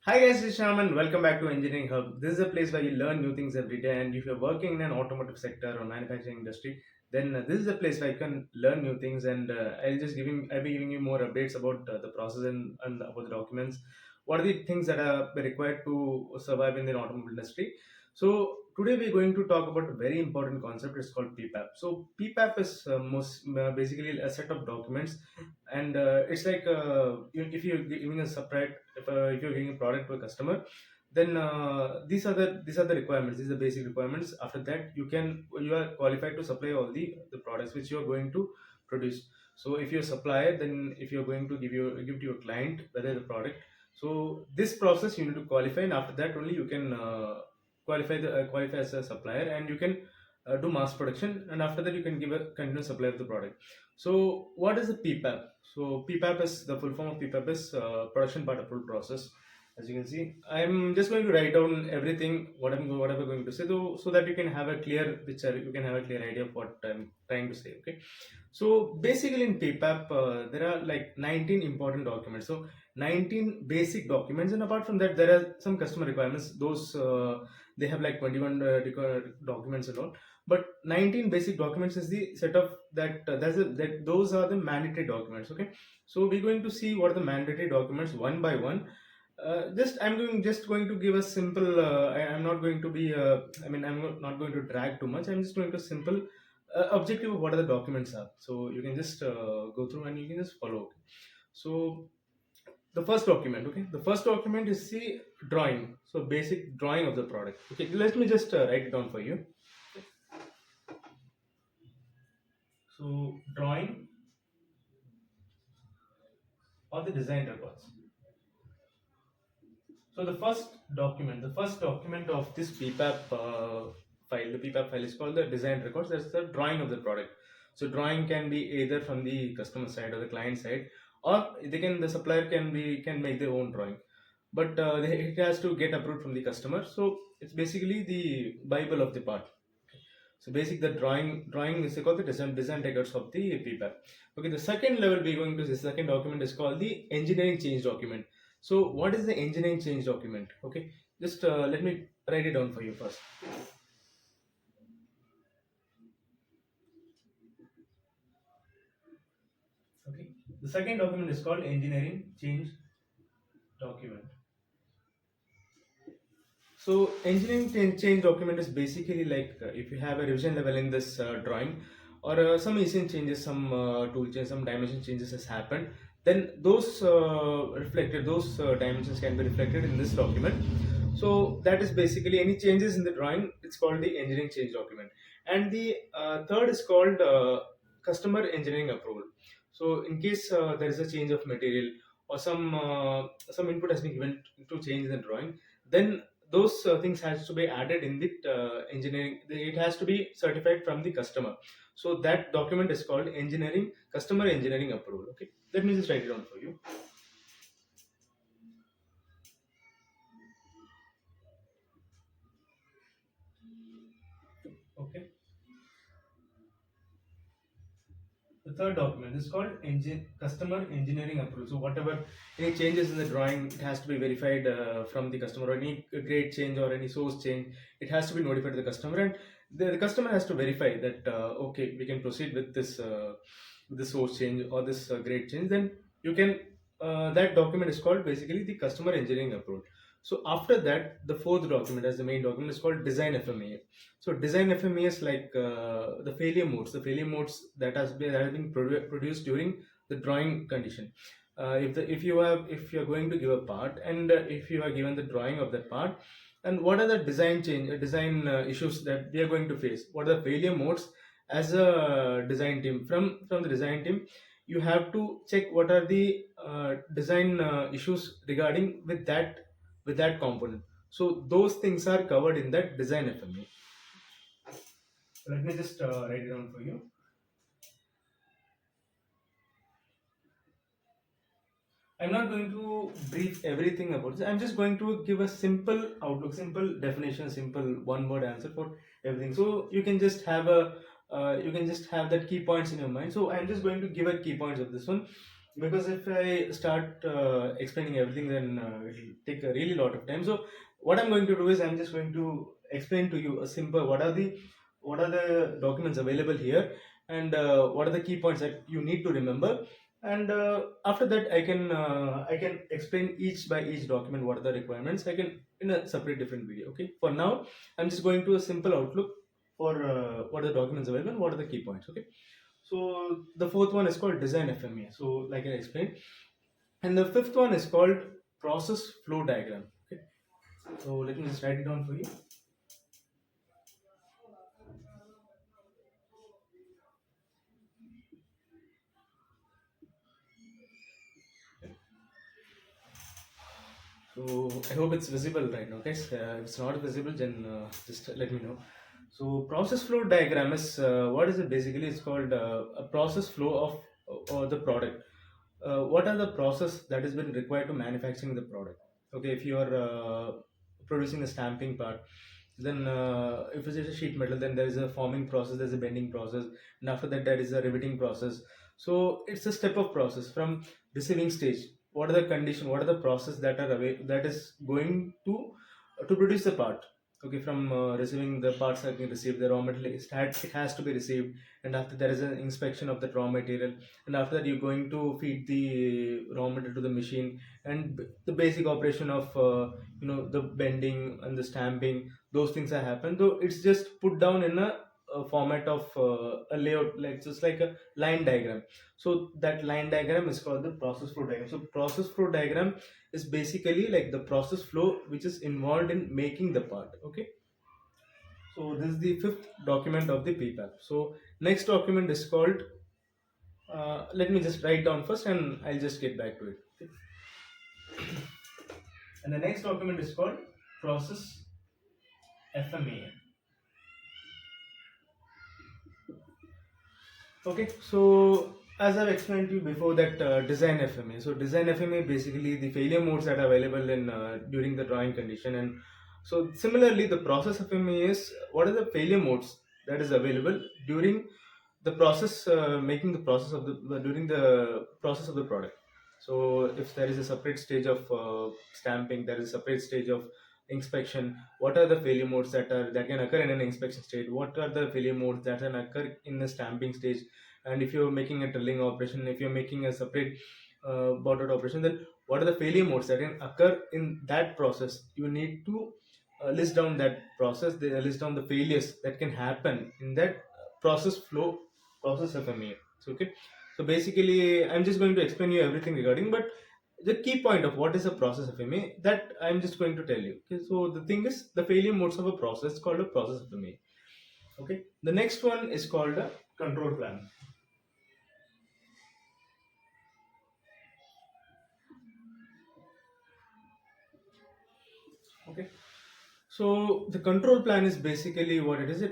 Hi guys, this is Sham and welcome back to Engineering Hub. This is a place where you learn new things every day. And if you're working in an automotive sector or manufacturing industry, then this is a place where you can learn new things. And I'll be giving you more updates about the process and about the documents. What are the things that are required to survive in the automobile industry? So today we're going to talk about a very important concept. It's called Ppap. So Ppap is most basically a set of documents, and it's like if you're giving a separate if you're giving a product to a customer, then these are the requirements. These are the basic requirements. After that, you are qualified to supply all the products which you are going to produce. So if you're a supplier, then if you're going to give to your client whether the product, so this process you need to qualify, and after that only you can qualify as a supplier, and you can do mass production, and after that you can give a continuous supply of the product. So what is the PPAP? So PPAP is the full form of PPAP is production part approval process. As you can see, I'm just going to write down everything what I'm going to say, though, so that you can have a clear picture. You can have a clear idea of what I'm trying to say. Okay. So basically in PPAP, there are like 19 important documents. So 19 basic documents, and apart from that, there are some customer requirements. Those they have like 21 documents and all. But 19 basic documents is the set of that those are the mandatory documents. Okay. So we're going to see what are the mandatory documents one by one. Just going to give a simple. I'm not going to be. I'm not going to drag too much. I'm just going to simple objective of what are the documents are. So you can just go through and you can just follow. Okay. So the first document. Okay. The first document is the drawing. So basic drawing of the product. Okay. Let me just write it down for you. So drawing or the design records. So the first document of this PPAP file, the PPAP file is called the design records. That's the drawing of the product. So drawing can be either from the customer side or the client side, or the supplier can make their own drawing, but it has to get approved from the customer. So it's basically the bible of the part. So basic the drawing is called the design records of the PPAP. Okay, the second level we're going to the second document is called the engineering change document. So what is the engineering change document? Okay, just let me write it down for you first. Okay, the second document is called engineering change document. So engineering change document is basically like if you have a revision level in this drawing, or some recent changes, some tool change, some dimension changes has happened, then those dimensions can be reflected in this document. So that is basically any changes in the drawing. It's called the engineering change document, and the third is called customer engineering approval. So in case there is a change of material, or some input has been given to change the drawing, then those things has to be added in the engineering. It has to be certified from the customer. So that document is called engineering customer engineering approval. Okay, let me just write it down for you. Okay, the third document is called customer engineering approval. So whatever any changes in the drawing, it has to be verified from the customer, or any grade change or any source change, it has to be notified to the customer, and the customer has to verify that okay, we can proceed with the source change or this grade change. Then you can that document is called basically the customer engineering approval. So after that, the fourth document as the main document is called design FMEA. So design FMEA is like the failure modes that have been produced during the drawing condition. If you are going to give a part, and if you are given the drawing of that part, and what are the design issues that we are going to face? What are the failure modes as a design team? From the design team, you have to check what are the design issues regarding with that component. So those things are covered in that design FMEA. Let me just write it down for you. I'm not going to brief everything about this. I'm just going to give a simple outlook, simple definition, simple one word answer for everything. So you can just have that key points in your mind. So I'm just going to give a key points of this one. because if I start explaining everything, then it'll take a really lot of time. So what I'm going to do is I'm just going to explain to you a simple what are the documents available here, and what are the key points that you need to remember. And after that, I can explain each by each document what are the requirements. I can in a separate different video. Okay. For now, I'm just going to a simple outlook for what are the documents available and what are the key points. Okay. So the fourth one is called design FMEA. So like I explained, and the fifth one is called process flow diagram. Okay. So let me just write it down for you. So I hope it's visible right now, guys. If it's not visible, then just let me know. So process flow diagram is what is it basically? It's called a process flow of the product. What are the process that has been required to manufacturing the product? Okay, if you are producing a stamping part, then if it's a sheet metal, then there is a forming process, there's a bending process, and after that there is a riveting process. So it's a step of process from receiving stage. What are the condition, what are the process that are that is going to produce the part. Okay, from receiving the parts that can receive the raw material, it has to be received, and after there is an inspection of the raw material, and after that you're going to feed the raw material to the machine, and the basic operation of the bending and the stamping, those things have happened, though it's just put down in a format of a layout, like just like a line diagram. So that line diagram is called the process flow diagram. So process flow diagram is basically like the process flow which is involved in making the part. Okay. So this is the fifth document of the Ppap. So next document is called let me just write down first and I'll just get back to it. Okay. And the next document is called process fmea. Okay, so as I've explained to you before, that design FMA. So design FMA basically the failure modes that are available in during the drawing condition, and so similarly the process FMA is what are the failure modes that is available during the process, making the process of the during the process of the product. So if there is a separate stage of stamping, there is a separate stage of inspection. What are the failure modes that can occur in an inspection stage? What are the failure modes that can occur in the stamping stage? And if you're making a drilling operation, if you're making a separate bordered operation, then what are the failure modes that can occur in that process? You need to list down that process. They list down the failures that can happen in that process flow, process FMEA. So okay, so basically I'm just going to explain you everything regarding, but the key point of what is a process FMEA, that I'm just going to tell you. Okay, so the thing is the failure modes of a process called a process FMEA. Okay, the next one is called a control plan. Okay, so the control plan is basically what it is.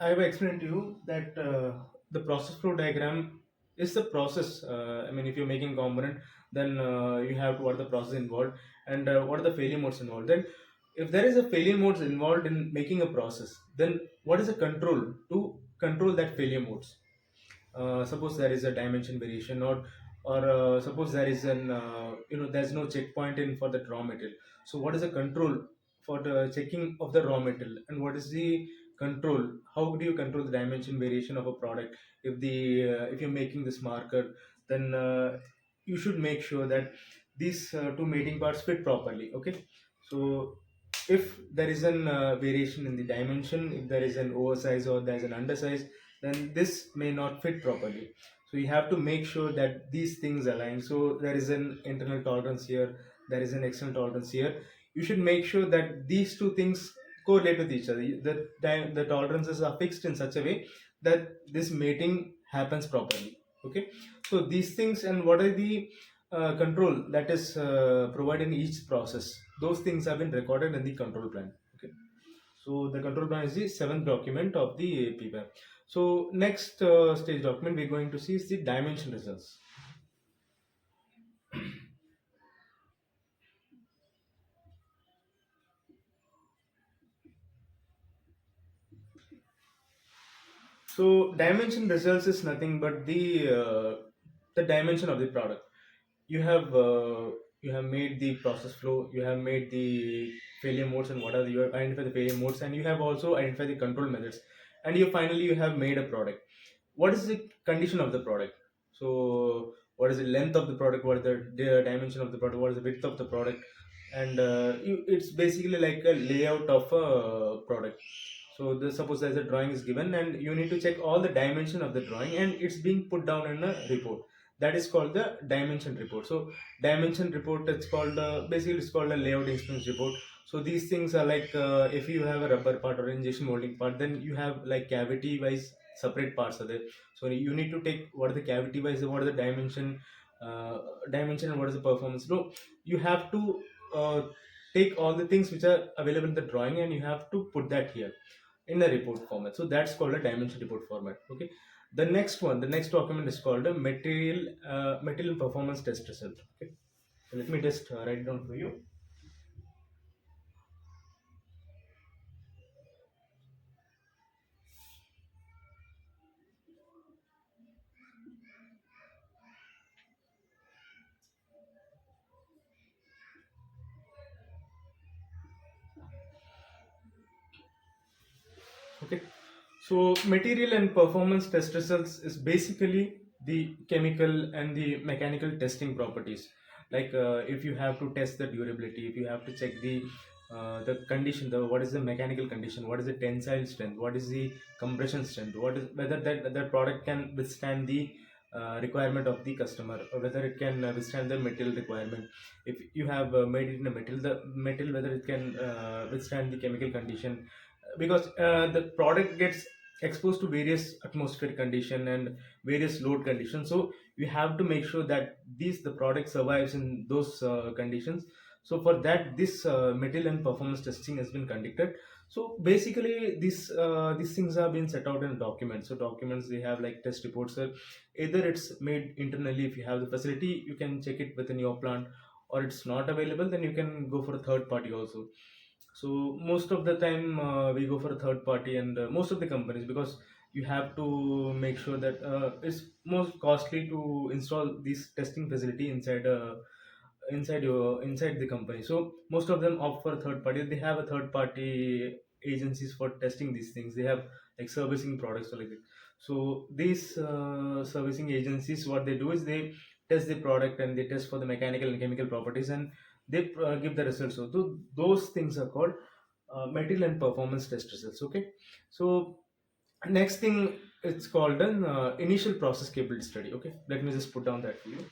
I have explained to you that the process flow diagram is the process. I mean, if you're making component, then you have what are the process involved, and what are the failure modes involved. Then, if there is a failure modes involved in making a process, then what is the control to control that failure modes? Suppose there is a dimension variation, or suppose there is an there's no checkpoint in for the raw material. So what is the control for the checking of the raw material, and what is the control, how do you control the dimension variation of a product? If you're making this marker, then you should make sure that these two mating parts fit properly. Okay, so if there is an variation in the dimension, if there is an oversize or there is an undersize, then this may not fit properly. So you have to make sure that these things align. So there is an internal tolerance here, there is an external tolerance here. You should make sure that these two things correlate with each other. The tolerances are fixed in such a way that this mating happens properly. Okay, so these things, and what are the control that is provided in each process, those things have been recorded in the control plan. Okay, so the control plan is the seventh document of the PPAP. So next stage document we're going to see is the dimension results. So dimension results is nothing but the the dimension of the product. You have you have made the process flow, you have made the failure modes, and what are the, you have identified the failure modes, and you have also identified the control methods, and you finally you have made a product. What is the condition of the product? So what is the length of the product, what is the dimension of the product, what is the width of the product, and it's basically like a layout of a product. So the suppose there's a drawing is given, and you need to check all the dimension of the drawing, and it's being put down in a report. That is called the dimension report. So dimension report, it's called basically it's called a layout expense report. So these things are like if you have a rubber part or injection molding part, then you have like cavity wise separate parts are there. So you need to take what are the cavity wise, what are the dimension and what is the performance. No, you have to take all the things which are available in the drawing, and you have to put that here in a report format. So that's called a dimension report format. Okay. The next one, the next document is called a material performance test result. Okay. So let me just write it down for you. Okay. So material and performance test results is basically the chemical and the mechanical testing properties. Like if you have to test the durability, if you have to check the condition, the what is the mechanical condition, what is the tensile strength, what is the compression strength, what is whether that product can withstand the requirement of the customer, or whether it can withstand the material requirement. If you have made it in a metal, the metal whether it can withstand the chemical condition, because the product gets exposed to various atmospheric condition and various load conditions. So we have to make sure that the product survives in those conditions. So for that, this material and performance testing has been conducted. So basically these things have been set out in documents. So documents, they have like test reports. Either it's made internally, if you have the facility you can check it within your plant, or it's not available, then you can go for a third party also. So most of the time we go for a third party, and most of the companies, because you have to make sure that it's most costly to install this testing facility inside the company. So most of them opt for a third party. They have a third party agencies for testing these things. They have like servicing products or like that. So these servicing agencies, what they do is they test the product, and they test for the mechanical and chemical properties, and they give the results. So those things are called material and performance test results. Okay. So next thing, it's called an initial process capability study. Okay, let me just put down that for you.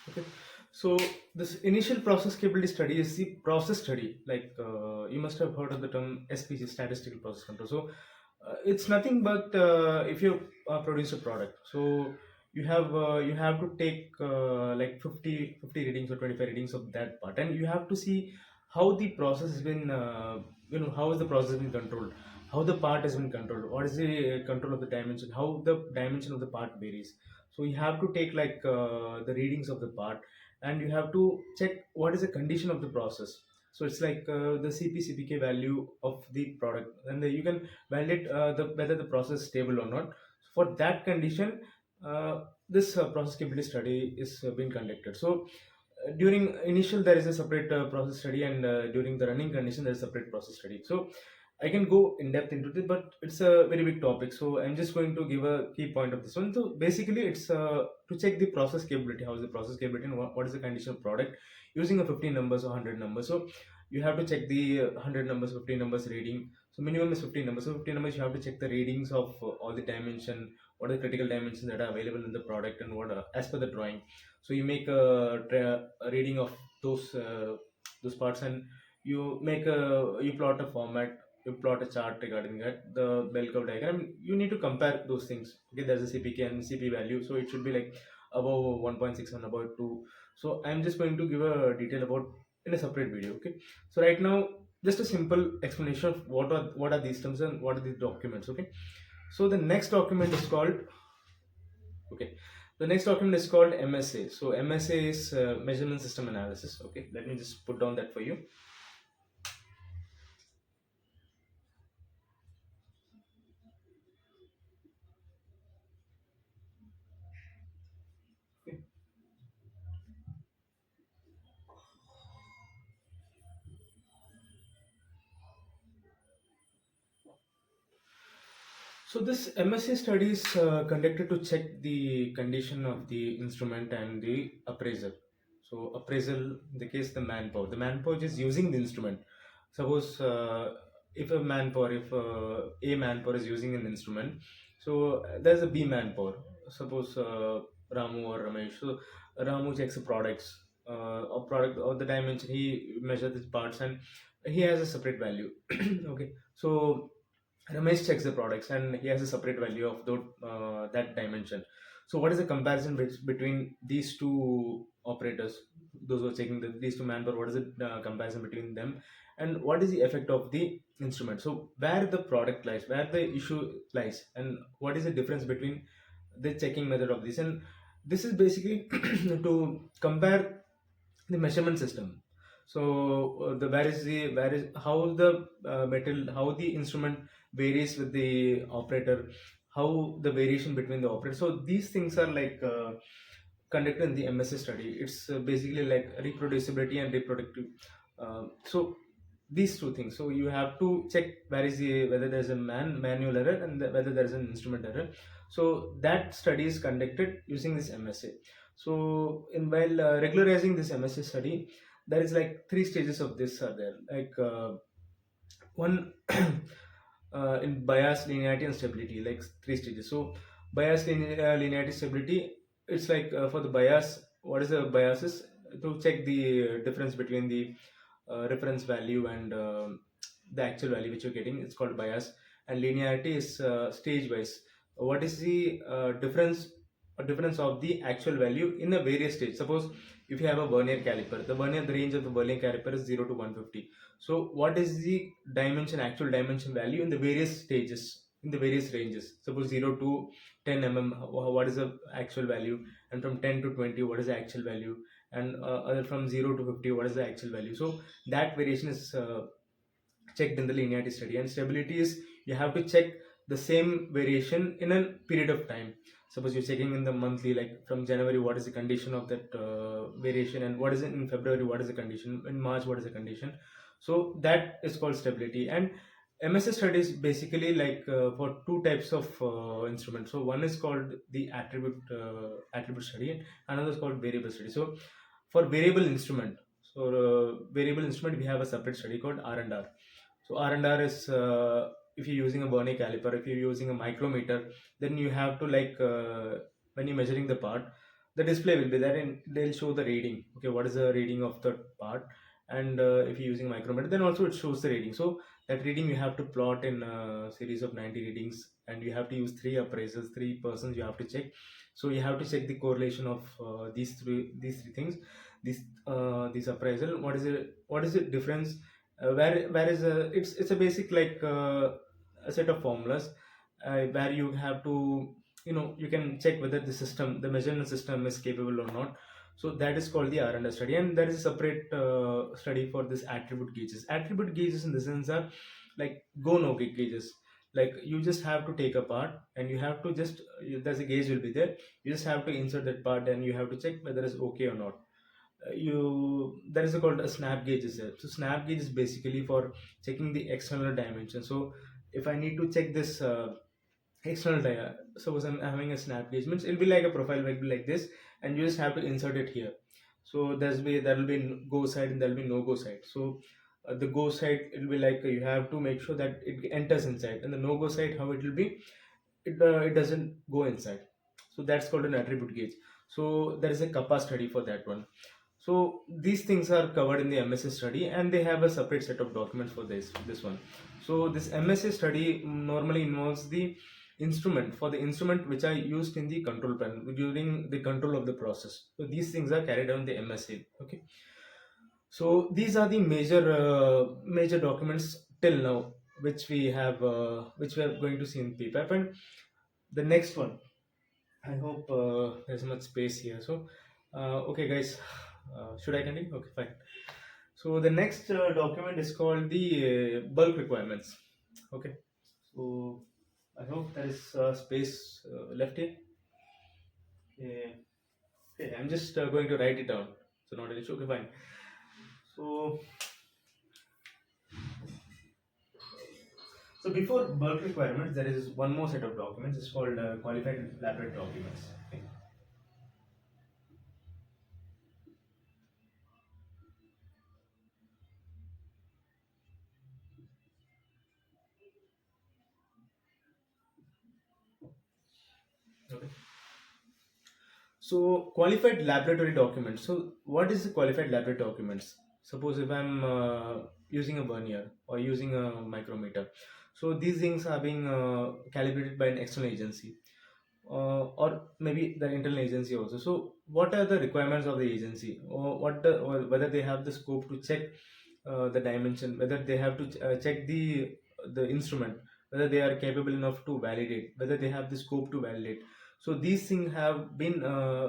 Okay. So this initial process capability study is the process study. Like you must have heard of the term SPC, statistical process control. So it's nothing but if you produce a product, so you have to take like 50 readings or 25 readings of that part, and you have to see how the process has been how is the process been controlled, how the part has been controlled, what is the control of the dimension, how the dimension of the part varies. So you have to take like the readings of the part, and you have to check what is the condition of the process. So it's like the CP value of the product, and you can validate whether the process is stable or not. For that condition, this process capability study is being conducted. So during initial there is a separate process study, and during the running condition there is a separate process study. So I can go in depth into this, but it's a very big topic. So I'm just going to give a key point of this one. So basically, it's to check the process capability. How is the process capability, and what is the condition of product using a 15 numbers or 100 numbers. So you have to check the 100 numbers, 15 numbers reading. So minimum is 15 numbers. So 15 numbers, you have to check the readings of all the dimension, what are the critical dimensions that are available in the product, and what are, as per the drawing. So you make a reading of those parts, and you plot a format, you plot a chart regarding that, the bell curve diagram. You need to compare those things. Okay, there's a CPK and CP value, so it should be like above 1.6 and above 2. So I'm just going to give a detail about in a separate video. Okay, so right now, just a simple explanation of what are these terms and what are these documents. Okay, So the next document is called, okay, the next document is called MSA. So MSA is measurement system analysis. Okay, let me just put down that for you. Okay. So this MSA study is conducted to check the condition of the instrument and the appraisal. So appraisal, in the case the manpower. The manpower is using the instrument. Suppose if A manpower is using an instrument, so there's a B manpower. Suppose Ramu or Ramesh. So Ramu checks the products, or product or the dimension. He measures the parts and he has a separate value. Okay, so Ramesh checks the products and he has a separate value of that dimension. So, what is the comparison between these two operators? Those who are checking these two manpower, what is the comparison between them, and what is the effect of the instrument? So, where the product lies, where the issue lies, and what is the difference between the checking method of this? And this is basically to compare the measurement system. So the where is how the metal how the instrument varies with the operator, how the variation between the operator. So these things are like conducted in the MSA study. It's basically like reproducibility and reproductive. So these two things. So you have to check where is the whether there's a manual error and whether there's an instrument error. So that study is conducted using this MSA. So in while regularizing this MSA study, there is like three stages of this are there. Like one in bias, linearity, and stability, like three stages. So bias, linearity, stability. It's like for the bias, what is the biases to check the difference between the reference value and the actual value which you're getting. It's called bias. And linearity is stage wise. What is the difference of the actual value in a various stage? Suppose if you have a vernier caliper, the range of the vernier caliper is 0 to 150. So what is the actual dimension value in the various stages, in the various ranges? Suppose 0 to 10 what is the actual value? And from 10 to 20, what is the actual value? And other from 0 to 50, what is the actual value? So that variation is checked in the linearity study. And stability is you have to check the same variation in a period of time. Suppose you're checking in the monthly, like from January, what is the condition of that variation, and what is it in February, what is the condition, in March, what is the condition. So that is called stability. And MSS studies basically like for two types of instruments. So one is called the attribute study, and another is called variable study. So for variable instrument, we have a separate study called R&R. So R&R is if you're using a vernier caliper, if you're using a micrometer, then you have to like when you're measuring the part, the display will be there and they'll show the reading. Okay, what is the reading of the part? And if you're using a micrometer, then also it shows the reading. So that reading you have to plot in a series of 90 readings, and you have to use three appraisers, three persons you have to check. So you have to check the correlation of these three things, these appraisal. What is the difference? Where is a it's a basic like a set of formulas where you have to you can check whether the measurement system is capable or not. So that is called the R&D study. And there is a separate study for this attribute gauges in the sense are like go no gauges. Like you just have to take a part and you have to just there's a gauge will be there, you just have to insert that part and you have to check whether it's okay or not. You there is a called a snap gauge is there. So snap gauge is basically for checking the external dimension. So if I need to check this external dia, suppose I'm having a snap gauge, means it'll be like a profile will be like this, and you just have to insert it here. So there will be go side and there will be no go side. So the go side it will be like you have to make sure that it enters inside, and the no go side how it will be, it doesn't go inside. So that's called an attribute gauge. So there is a kappa study for that one. So these things are covered in the MSA study, and they have a separate set of documents for this one. So this MSA study normally involves the instrument which are used in the control panel during the control of the process. So these things are carried out in the MSA. Okay. So these are the major documents till now. which we are going to see in Ppap. And the next one, I hope there's much space here. So, okay, guys, should I continue? Okay, fine. So the next document is called the bulk requirements. Okay, so I hope there is space left here. Yeah. Okay, I'm just going to write it down. So not an issue. Okay, fine. So, so before bulk requirements, there is one more set of documents. It's called qualified laboratory documents. Okay. Okay. So qualified laboratory documents. So what is the qualified laboratory documents? Suppose if I'm using a vernier or using a micrometer. So these things are being calibrated by an external agency, or maybe the internal agency also. So what are the requirements of the agency, or whether they have the scope to check the dimension, whether they have to check the instrument, whether they are capable enough to validate, whether they have the scope to validate. So these things have been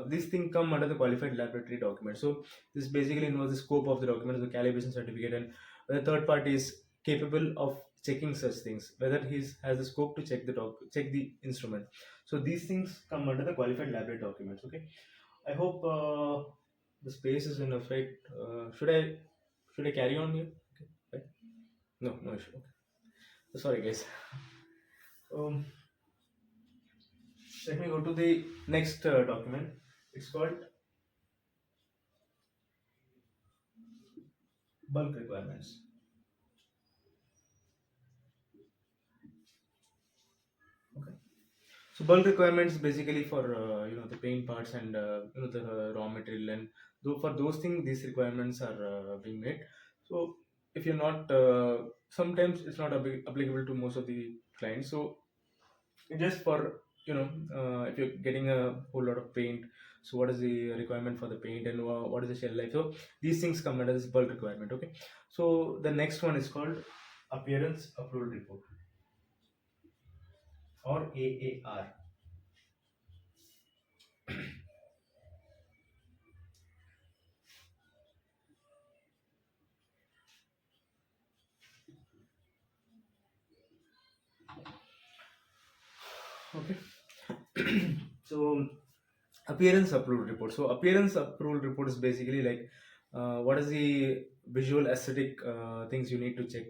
these things come under the qualified laboratory document. So this basically involves the scope of the document, the calibration certificate, and the third party is capable of checking such things, whether he has the scope to check the instrument. So these things come under the qualified library documents. Okay, I hope the space is enough, right? Should I carry on here? Okay, right? No, no issue. Okay. So sorry, guys. Um, Let me go to the next document. It's called bulk requirements. Okay. So bulk requirements basically for the paint parts and the raw material, and for those things these requirements are being made. So if you're not sometimes it's not applicable to most of the clients. So just for if you're getting a whole lot of paint, so what is the requirement for the paint, and what is the shelf life? So these things come under this bulk requirement. Okay, so the next one is called appearance approval report, or AAR. Okay. So appearance approval report. So appearance approval report is basically like what is the visual aesthetic things you need to check.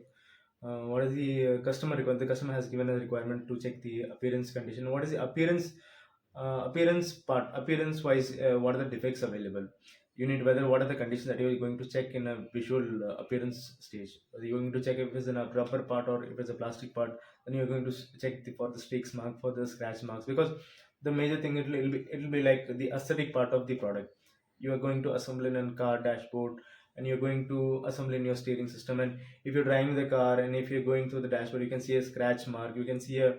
What is the customer requirement? The customer has given a requirement to check the appearance condition. What is the appearance wise, what are the defects available? You need whether what are the conditions that you're going to check in a visual appearance stage. Whether you're going to check if it's in a rubber part or if it's a plastic part, then you're going to check for the streaks mark, for the scratch marks, because the major thing it'll be like the aesthetic part of the product. You are going to assemble in a car dashboard, and you're going to assemble in your steering system, and if you're driving the car and if you're going through the dashboard, you can see a scratch mark, you can see a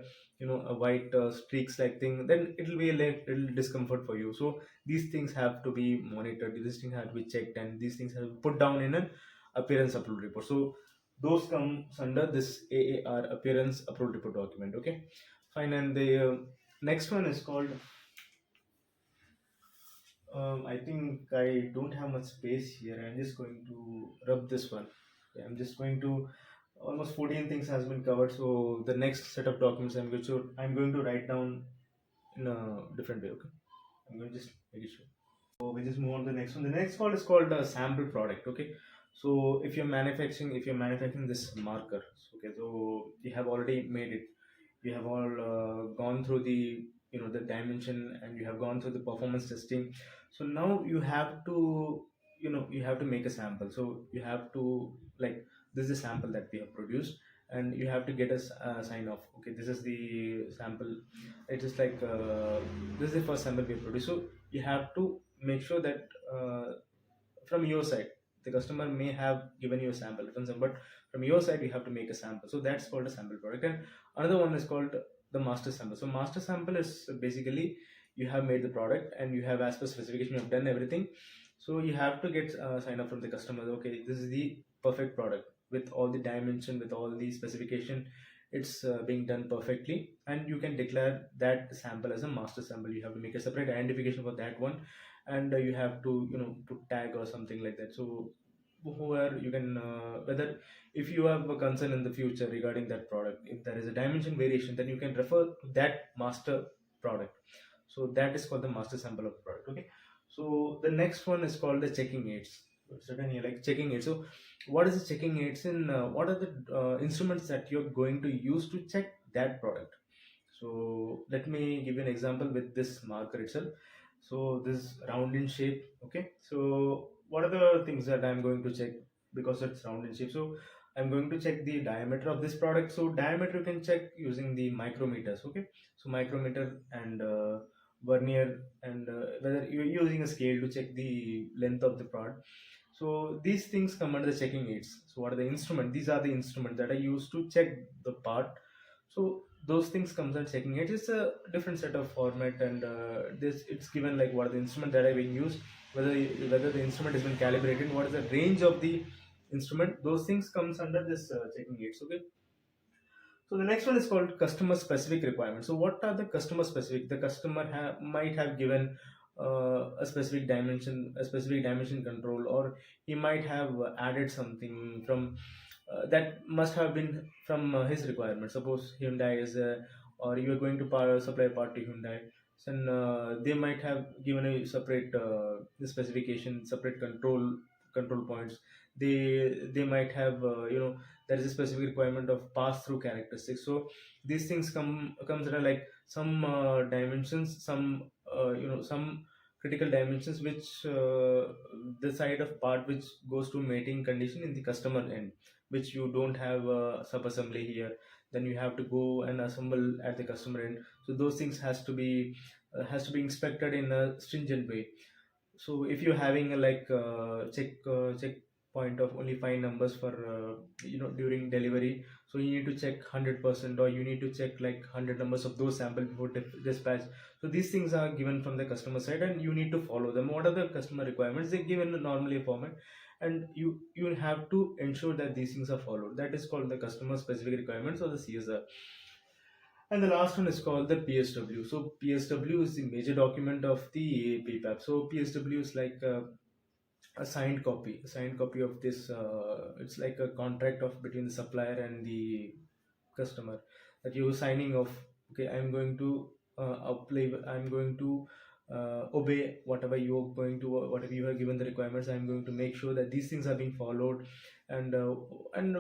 white streaks like thing, then it'll be a little discomfort for you. So these things have to be monitored, these things have to be checked, and these things have to be put down in an appearance approval report. So those comes under this AAR, appearance approval report document. Okay, fine. And the next one is called I think I don't have much space here. I'm just going to rub this one. Okay, I'm just going to almost 14 things has been covered. So the next set of documents I'm going to write down in a different way. Okay, I'm going to just make it sure. So we just move on to the next one. The next one is called a sample product. Okay, so if you're manufacturing this marker, okay, so you have already made it. You have all gone through the dimension, and you have gone through the performance testing. So now you have to make a sample. So you have to, like, this is a sample that we have produced, and you have to get us sign off. Okay, this is the sample. It is like this is the first sample we have produced. So you have to make sure that from your side, the customer may have given you a sample reference, but from your side you have to make a sample. So that's called a sample product. And another one is called the master sample. So master sample is basically you have made the product, and you have, as per specification, you have done everything. So you have to get sign up from the customer. Okay, this is the perfect product. with all the dimension, with all the specification. It's being done perfectly, and you can declare that sample as a master sample. You have to make a separate identification for that one, and you have to, put tag or something like that. So whoever you can, whether if you have a concern in the future regarding that product, if there is a dimension variation, then you can refer to that master product. So that is called the master sample of product. Okay. So the next one is called the checking aids. Certainly, like checking aids. So what is the checking aids, and what are the instruments that you're going to use to check that product? So let me give you an example with this marker itself. So this is round in shape. Okay. So what are the things that I'm going to check because it's round in shape? So I'm going to check the diameter of this product. So diameter you can check using the micrometers. Okay. So micrometer and vernier, and whether you're using a scale to check the length of the product. So these things come under the checking aids. So what are the instrument? These are the instruments that are used to check the part. So those things comes under checking aids. It's a different set of format, and this it's given like what are the instrument that are being used, whether the instrument has been calibrated, what is the range of the instrument. Those things comes under this checking aids. Okay. So the next one is called customer specific requirements. So what are the customer specific? The customer might have given a specific dimension control, or he might have added something from that must have been from his requirement. Suppose Hyundai is, or you are going to supply a part to Hyundai, then they might have given a separate specification, separate control points. They might have, there is a specific requirement of pass through characteristics. So these things comes under like some dimensions, some critical dimensions which the side of part which goes to mating condition in the customer end, which you don't have sub assembly here, then you have to go and assemble at the customer end. So those things has to be inspected in a stringent way. So if you're having a like check point of only 5 numbers for during delivery, so you need to check 100%, or you need to check like 100 numbers of those sample before dispatch. So these things are given from the customer side, and you need to follow them. What are the customer requirements? They give in normally a format, and you have to ensure that these things are followed. That is called the customer specific requirements, or the CSR. And the last one is called the PSW. So PSW is the major document of the PPAP. So PSW is like a signed copy of this. It's like a contract of between the supplier and the customer, that you signing off. Okay, I'm going to apply. I'm going to obey whatever you have given the requirements. I'm going to make sure that these things are being followed, and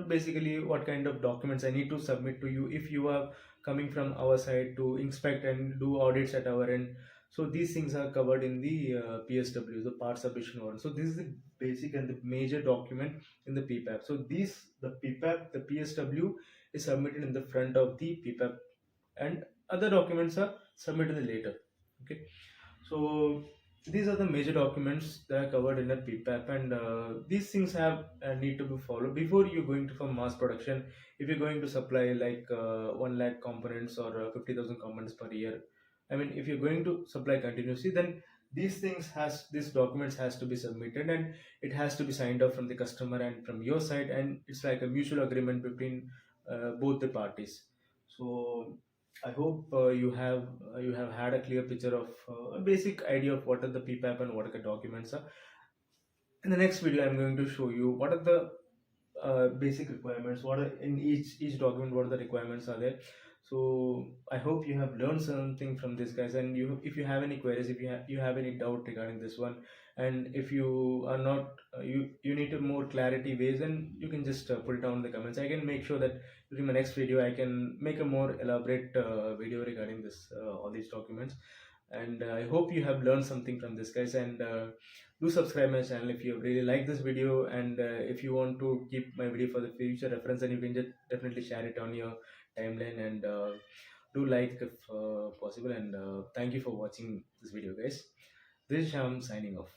basically what kind of documents I need to submit to you if you are coming from our side to inspect and do audits at our end. So these things are covered in the PSW, the part submission order. So this is the basic and the major document in the PPAP. So the PSW is submitted in the front of the PPAP, and other documents are submitted later. Okay. So these are the major documents that are covered in a PPAP, and these things have need to be followed before you're going to for mass production. If you're going to supply like 1 lakh components, or 50,000 components per year, I mean, if you're going to supply continuously, then these documents has to be submitted, and it has to be signed off from the customer and from your side, and it's like a mutual agreement between both the parties. So I hope you have had a clear picture of a basic idea of what are the PPAP and what are the documents are. In the next video, I'm going to show you what are the basic requirements, what are in each document, what are the requirements are there. So I hope you have learned something from this, guys, and if you have any queries, if you have any doubt regarding this one, and if you are not you need a more clarity ways, then you can just put it down in the comments. I can make sure that during my next video I can make a more elaborate video regarding this all these documents. And I hope you have learned something from this, guys, and do subscribe my channel if you really like this video, and if you want to keep my video for the future reference, then you can just definitely share it on your timeline, and do like if possible, and thank you for watching this video, guys. This is Sham signing off.